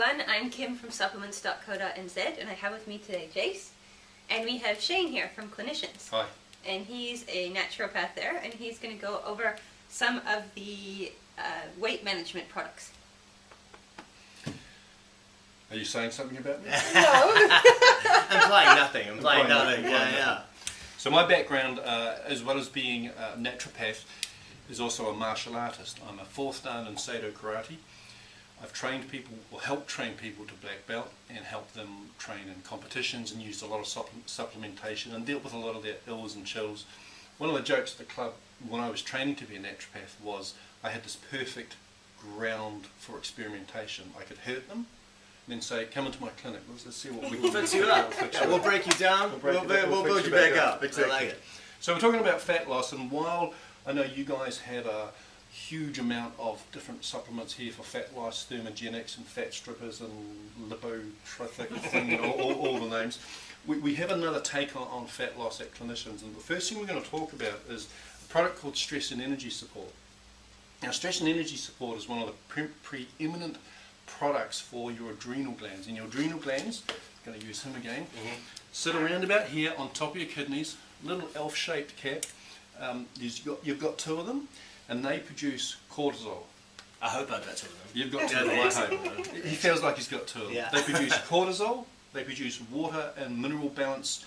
everyone, I'm Kim from Supplements.co.nz, and I have with me today Jace, and we have Shane here from Clinicians. Hi. And he's a naturopath there, and he's going to go over some of the weight management products. Are you saying something about me? No. Implying nothing. Implying nothing. Yeah. So my background, as well as being a naturopath, is also a martial artist. I'm a 4th dan in Sado Karate. I've trained people, or helped train people to black belt, and helped them train in competitions, and used a lot of supplementation and dealt with a lot of their ills and chills. One of the jokes at the club when I was training to be a naturopath was I had this perfect ground for experimentation. I could hurt them, and then say, come into my clinic, let's see what we can do. Fix you up. We'll break you down, we'll build you back up. Exactly. I like it. So we're talking about fat loss, and while I know you guys have a huge amount of different supplements here for fat loss, thermogenics and fat strippers and lipotrophic thing, and all the names, we have another take on fat loss at Clinicians, and the first thing we're going to talk about is a product called Stress and Energy Support. Now, Stress and Energy Support is one of the preeminent products for your adrenal glands, and your adrenal glands, I'm going to use him again, sit around about here on top of your kidneys, little elf-shaped cap. You've got 2 of them, and they produce cortisol. I hope I've got 2 of them. You've got 2 of them. I hope. He feels like he's got 2 of them. Yeah. They produce cortisol, they produce water and mineral balance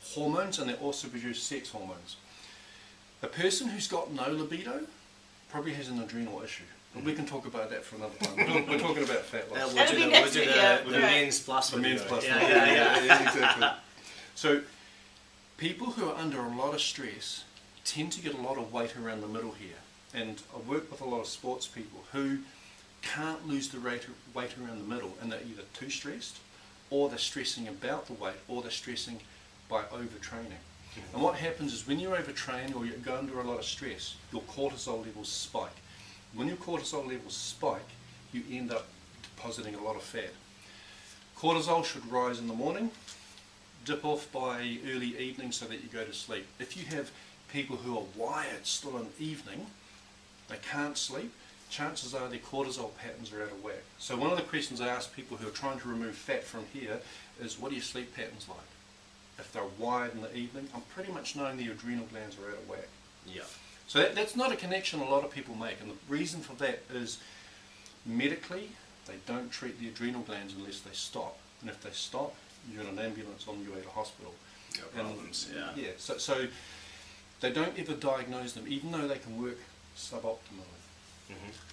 hormones, and they also produce sex hormones. A person who's got no libido probably has an adrenal issue. But we can talk about that for another time. We're talking about fat loss. That'll be next video. The men's plus. The men's plus. Yeah. Exactly. So, people who are under a lot of stress tend to get a lot of weight around the middle here. And I work with a lot of sports people who can't lose the weight around the middle, and they're either too stressed, or they're stressing about the weight, or they're stressing by overtraining. And what happens is when you overtrain or you go under a lot of stress, your cortisol levels spike. When your cortisol levels spike, you end up depositing a lot of fat. Cortisol should rise in the morning, dip off by early evening so that you go to sleep. If you have people who are wired still in the evening, they can't sleep, chances are their cortisol patterns are out of whack. So one of the questions I ask people who are trying to remove fat from here is, what are your sleep patterns like? If they're wired in the evening, I'm pretty much knowing the adrenal glands are out of whack. Yeah. So that's not a connection a lot of people make, and the reason for that is medically they don't treat the adrenal glands unless they stop, and if they stop, you're in an ambulance on your way to hospital. Problems. Yeah. So they don't ever diagnose them, even though they can work suboptimally.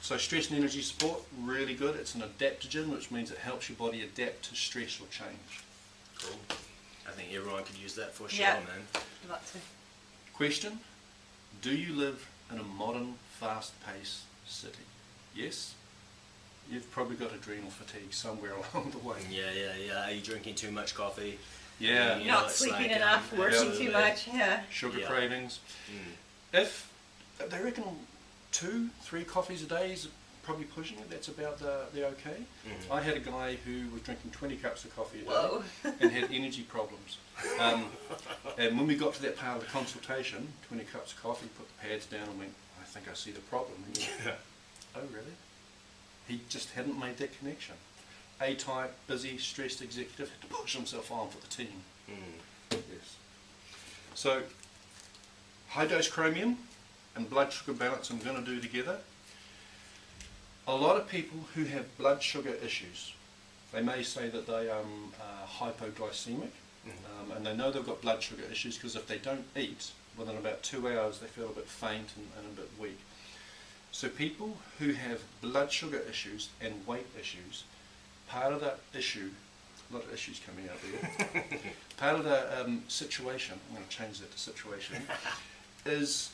So Stress and Energy Support, really good. It's an adaptogen, which means it helps your body adapt to stress or change. Cool. I think everyone could use that for sure, Yeah. man. Lots of. Question: do you live in a modern, fast-paced city? Yes? You've probably got adrenal fatigue somewhere along the way. Yeah. Are you drinking too much coffee? Yeah. You know, Not it's sleeping like, enough, working too much. Yeah. Sugar Yeah. cravings. If they reckon 2-3 coffees a day is probably pushing it, that's about the okay. I had a guy who was drinking 20 cups of coffee a day. Whoa. And had energy problems. And when we got to that part of the consultation, 20 cups of coffee, put the pads down and went, I think I see the problem. And he went, oh really? He just hadn't made that connection. A-type, busy, stressed executive, had to push himself on for the team. Yes. So, high dose chromium and blood sugar balance I'm going to do together. A lot of people who have blood sugar issues, they may say that they are hypoglycemic, and they know they've got blood sugar issues because if they don't eat, within about 2 hours they feel a bit faint and a bit weak. So people who have blood sugar issues and weight issues, part of that issue, a lot of issues coming out there, part of the situation, I'm going to change that to situation, is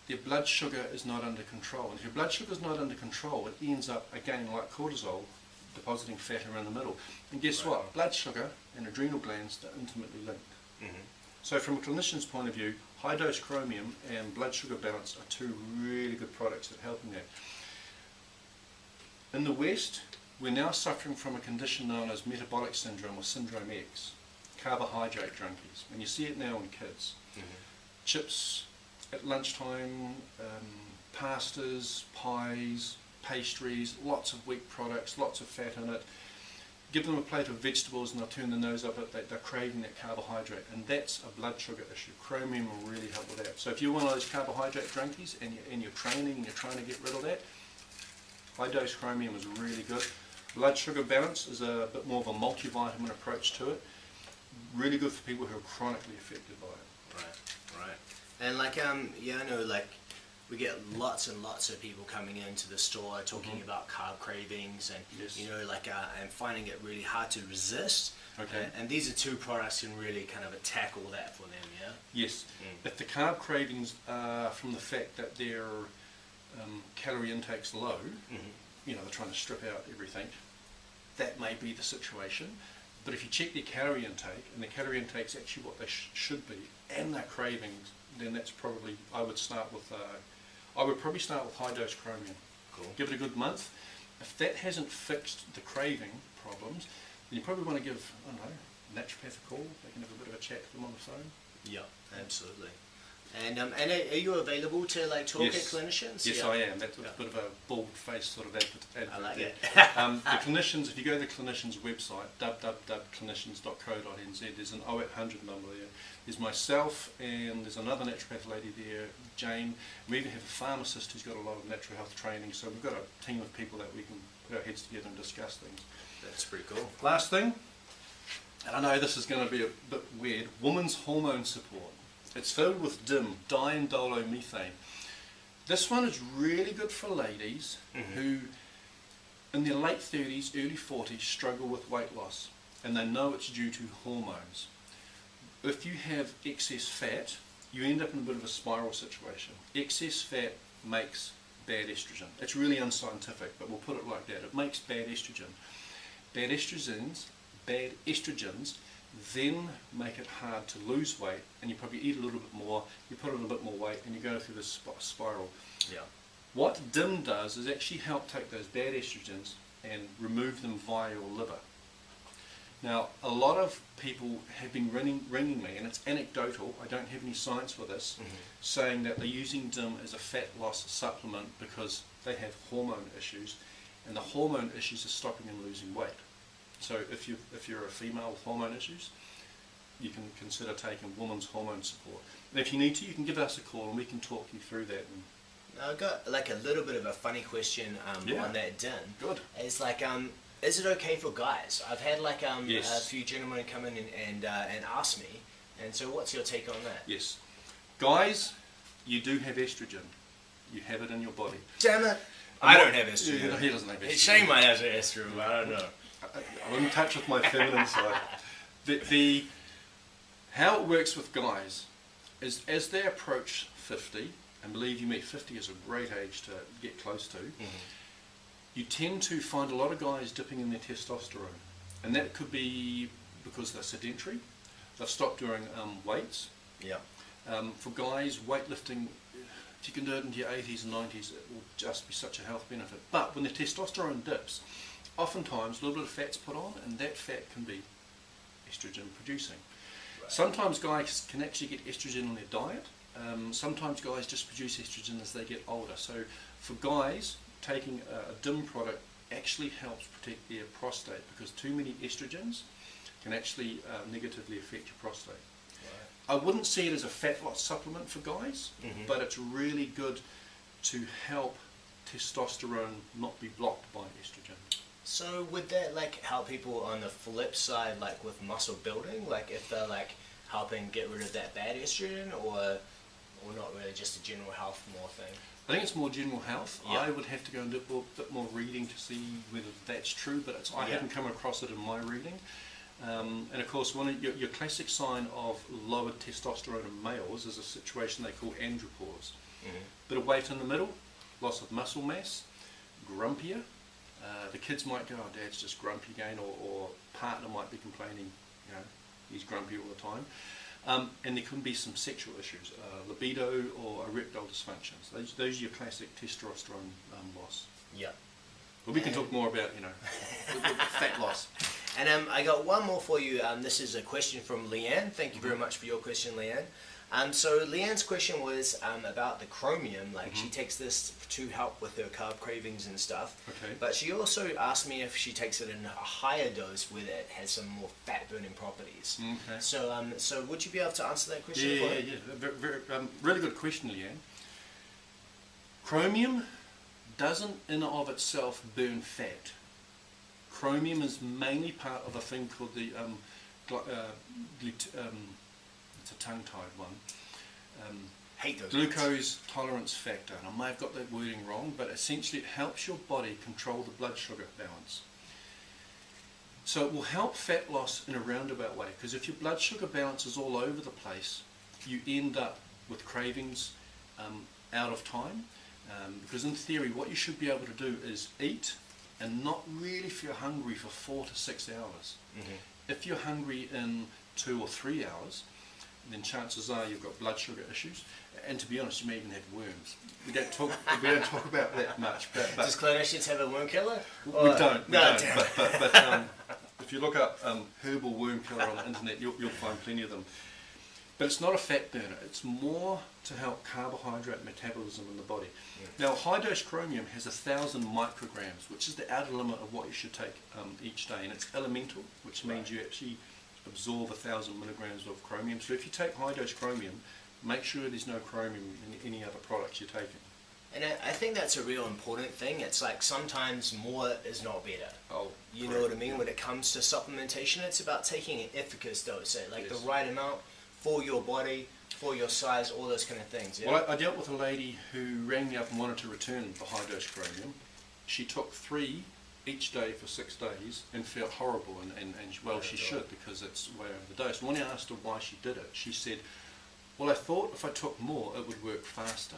their blood sugar is not under control. And if your blood sugar is not under control, it ends up, again, like cortisol, depositing fat around the middle. And guess what? Blood sugar and adrenal glands are intimately linked. So from a clinician's point of view, high dose chromium and blood sugar balance are 2 really good products at helping that. In the West, we're now suffering from a condition known as metabolic syndrome or syndrome X, carbohydrate junkies. And you see it now in kids. Chips at lunchtime, pastas, pies, pastries, lots of wheat products, lots of fat in it. Give them a plate of vegetables and they'll turn their nose up at it. They're craving that carbohydrate, and that's a blood sugar issue. Chromium will really help with that. So if you're one of those carbohydrate junkies and you're training and you're trying to get rid of that, high dose chromium is really good. Blood sugar balance is a bit more of a multivitamin approach to it. Really good for people who are chronically affected by it. Right. And like, yeah, I know, like, we get lots and lots of people coming into the store talking about carb cravings and, Yes. you know, like, and finding it really hard to resist. Okay. And these are two products can really kind of attack all that for them, yeah? Yes. If the carb cravings are from the fact that their calorie intake's low, you know, they're trying to strip out everything, that may be the situation. But if you check their calorie intake, and their calorie intake's actually what they should be, and their cravings, then that's probably, I would probably start with high dose chromium. Cool. Give it a good month. If that hasn't fixed the craving problems, then you probably want to give, I don't know, naturopath a call. They can have a bit of a chat to them on the phone. Yeah, absolutely. And are you available to like talk Yes. at Clinicians? Yes, Yeah. I am. That's a bit of a bald-faced sort of advert. I like it. The Clinicians, if you go to the Clinicians website, www.clinicians.co.nz, there's an 0800 number there. There's myself and there's another naturopath lady there, Jane. We even have a pharmacist who's got a lot of natural health training, so we've got a team of people that we can put our heads together and discuss things. That's pretty cool. Last thing, and I know this is going to be a bit weird, women's hormone support. It's filled with DIM, diindolomethane. This one is really good for ladies who, in their late 30s, early 40s, struggle with weight loss, and they know it's due to hormones. If you have excess fat, you end up in a bit of a spiral situation. Excess fat makes bad estrogen. It's really unscientific, but we'll put it like that. It makes bad estrogen. Bad estrogens then make it hard to lose weight, and you probably eat a little bit more, you put on a bit more weight, and you go through this spiral. Yeah. What DIM does is actually help take those bad estrogens and remove them via your liver. Now, a lot of people have been ringing me, and it's anecdotal, I don't have any science for this, saying that they're using DIM as a fat loss supplement because they have hormone issues, and the hormone issues are stopping them losing weight. So if you're a female with hormone issues, you can consider taking women's hormone support. And if you need to, you can give us a call and we can talk you through that. And Now I've got like a little bit of a funny question on that DIM. Good. It's like, is it okay for guys? I've had like Yes. a few gentlemen come in and ask me, and so what's your take on that? Yes. Guys, you do have estrogen. You have it in your body. Damn it! I don't have estrogen. He doesn't have estrogen. Shane might have estrogen, but I don't know. I'm in touch with my feminine side. How it works with guys is as they approach 50, and believe you me, 50 is a great age to get close to, you tend to find a lot of guys dipping in their testosterone. And that could be because they're sedentary, they've stopped doing weights. Yeah. For guys, weightlifting, if you can do it into your 80s and 90s, it will just be such a health benefit. But when the testosterone dips, oftentimes a little bit of fat's put on, and that fat can be estrogen producing. Right. Sometimes guys can actually get estrogen on their diet. Sometimes guys just produce estrogen as they get older. So for guys, taking a DIM product actually helps protect their prostate, because too many estrogens can actually negatively affect your prostate. Right. I wouldn't see it as a fat loss supplement for guys, but it's really good to help testosterone not be blocked by estrogen. So would that like help people on the flip side, like with muscle building, like if they're like helping get rid of that bad estrogen, or not really, just a general health more thing? I think it's more general health. Yeah. I would have to go and do a bit more reading to see whether that's true, but I haven't come across it in my reading. And of course, one of your classic sign of lower testosterone in males is a situation they call andropause. Bit of weight in the middle, loss of muscle mass, grumpier. The kids might go, oh, Dad's just grumpy again, or partner might be complaining, you know, he's grumpy all the time. And there can be some sexual issues, libido or erectile dysfunctions. Those are your classic testosterone loss. Yeah. But we can talk more about, you know, fat loss. And I got one more for you. This is a question from Leanne. Thank you very much for your question, Leanne. So Leanne's question was about the chromium. Like she takes this to help with her carb cravings and stuff. Okay. But she also asked me if she takes it in a higher dose where it has some more fat burning properties. Okay. So would you be able to answer that question? Yeah, for her? really good question, Leanne. Chromium doesn't in and of itself burn fat. Chromium is mainly part of a thing called the it's a tongue-tied one. Hate those Glucose tolerance factor, and I may have got that wording wrong, but essentially it helps your body control the blood sugar balance. So it will help fat loss in a roundabout way, because if your blood sugar balance is all over the place, you end up with cravings out of time. Because in theory, what you should be able to do is eat and not really feel hungry for 4 to 6 hours. If you're hungry in 2 or 3 hours, then chances are you've got blood sugar issues. And to be honest, you may even have worms. We don't talk about that much. But does Clinicians have a worm killer? We don't. But if you look up herbal worm killer on the internet, you'll find plenty of them. But it's not a fat burner. It's more to help carbohydrate metabolism in the body. Now, high-dose chromium has 1,000 micrograms, which is the outer limit of what you should take each day. And it's elemental, which means you actually absorb 1,000 milligrams of chromium. So if you take high-dose chromium, make sure there's no chromium in any other products you're taking. And I think that's a real important thing. It's like sometimes more is not better. Oh, you know what I mean? When it comes to supplementation, it's about taking an efficacious dose, like Yes. the right amount for your body, for your size, all those kind of things. Yeah? Well, I dealt with a lady who rang me up and wanted to return the high-dose chromium. She took 3 each day for 6 days and felt horrible, and well, she should, because it's way over the dose. And when I asked her why she did it, she said, well, I thought if I took more, it would work faster.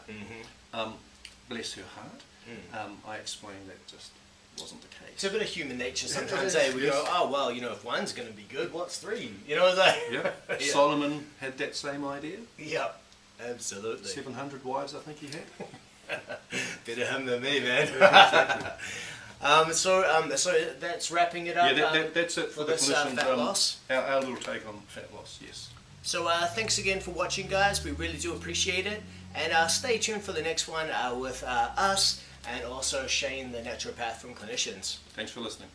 Bless her heart. I explained that just wasn't the case. It's a bit of human nature sometimes. We Yes. go, oh, well, if one's going to be good, what's 3? You know what I'm saying? Yeah. Yeah. Solomon had that same idea. Yep, absolutely. 700 wives, I think he had. Better him than me, man. So that's wrapping it up. Yeah, that's it for the this clinicians. fat loss. Our little take on fat loss, yes. So thanks again for watching, guys. We really do appreciate it. And stay tuned for the next one with us and also Shane, the naturopath from Clinicians. Thanks for listening.